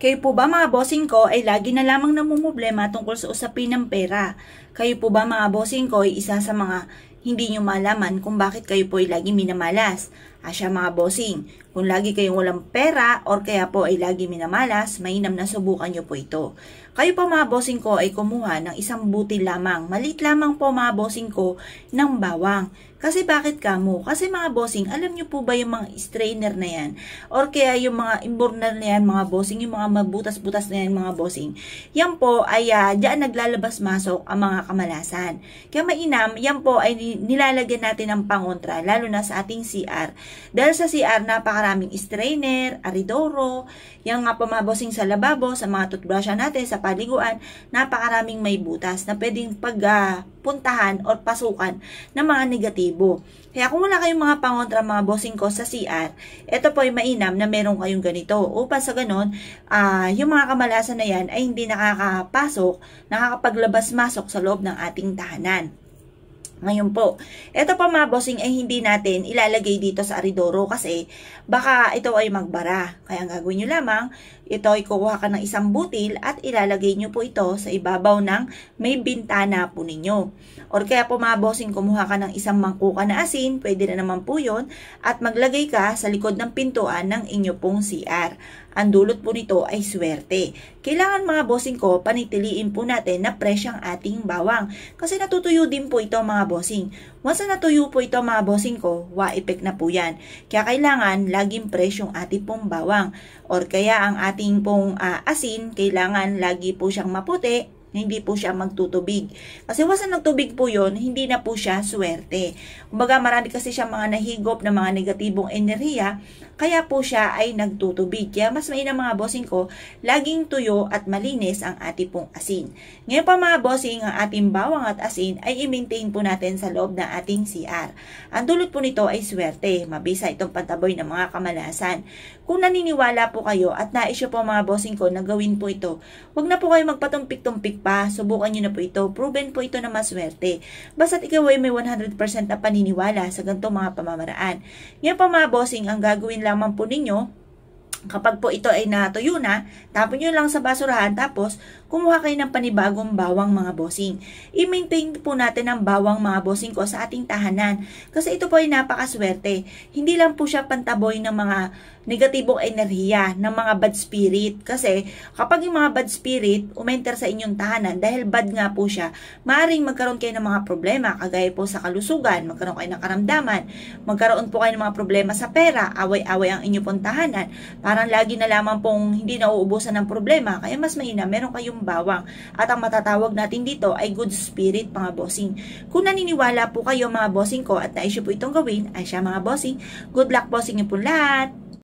Kayo po ba mga bossing ko ay lagi na lamang namumblema tungkol sa usapin ng pera? Kayo po ba mga bossing ko ay isa sa mga hindi nyo malaman kung bakit kayo po ay lagi minamalas? Asya mga bossing, kung lagi kayong walang pera or kaya po ay lagi minamalas, mainam na subukan nyo po ito. Kayo po mga bossing ko ay kumuha ng isang butil lamang, maliit lamang po mga bossing ko ng bawang. Kasi bakit kamo? Kasi mga bossing, alam nyo po ba yung mga strainer na yan? Or kaya yung mga imborner na yan mga bossing, yung mga mabutas-butas na yan mga bossing. Yan po ay diyan naglalabas-masok ang mga kamalasan. Kaya mainam, yan po ay nilalagyan natin ng pangontra, lalo na sa ating CR. Dahil sa CR, napakaraming strainer, aridoro, yung nga po mga bossing sa lababo, sa mga toothbrush natin, sa paliguan, napakaraming may butas na pwedeng pagpuntahan o pasukan ng mga negatibo. Kaya kung wala kayong mga pangontra mga bossing ko sa CR, ito po ay mainam na meron kayong ganito. Upang sa ganon, yung mga kamalasan na yan ay hindi nakakapasok, nakakapaglabas-masok sa loob ng ating tahanan. Ngayon po, ito pa mga bossing ay hindi natin ilalagay dito sa aridoro kasi baka ito ay magbara. Kaya ang gagawin nyo lamang, ito ay kukuha ka ng isang butil at ilalagay nyo po ito sa ibabaw ng may bintana po ninyo. Or kaya po mga bossing, kumuha ka ng isang mangkuka na asin, pwede na naman po yun, at maglagay ka sa likod ng pintuan ng inyo pong CR. Ang dulot po nito ay swerte. Kailangan mga bossing ko, panitiliin po natin na fresh ang ating bawang. Kasi natutuyo din po ito mga bossing. Once na natuyo po ito mga bossing ko, wa-effect na po yan. Kaya kailangan laging fresh yung ating pong bawang. Or kaya ang ating pong asin, kailangan lagi po siyang maputi, hindi po siya magtutubig. Kasi once na nagtubig po yun, hindi na po siya swerte. Kumbaga marami kasi siya mga nahigop na mga negatibong enerhiya, kaya po siya ay nagtutubig. Kaya mas mainam mga bossing ko, laging tuyo at malinis ang ating pong asin. Ngayon pa mga bossing, ang ating bawang at asin ay i-maintain po natin sa loob ng ating CR. Ang dulot po nito ay swerte, mabisa itong pantaboy ng mga kamalasan. Kung naniniwala po kayo at nais po mga bossing ko na gawin po ito, huwag na po kayo magpatumpik-tumpik pa, subukan nyo na po ito, proven po ito na maswerte. Basta't ikaw ay may 100% na paniniwala sa ganitong mga pamamaraan. Ngayon pa mga bossing, ang gagawin lamang po ninyo, kapag po ito ay natuyo na, tapon nyo lang sa basurahan, tapos kumuha kayo ng panibagong bawang mga bossing. I-maintain po natin ang bawang mga bossing ko sa ating tahanan. Kasi ito po ay napakaswerte. Hindi lang po siya pantaboy ng mga negatibong enerhiya, ng mga bad spirit. Kasi kapag yung mga bad spirit umenter sa inyong tahanan, dahil bad nga po siya, maaaring magkaroon kayo ng mga problema, kagaya po sa kalusugan, magkaroon kayo ng karamdaman, magkaroon po kayo ng mga problema sa pera, away-away ang inyong pong tahanan. Parang lagi na lamang pong hindi nauubusan ng problema, kaya mas mainam meron kayong bawang. At ang matatawag natin dito ay good spirit mga bossing. Kung naniniwala po kayo mga bossing ko at nais po itong gawin, ay siya mga bossing, good luck bossing niyo po lahat!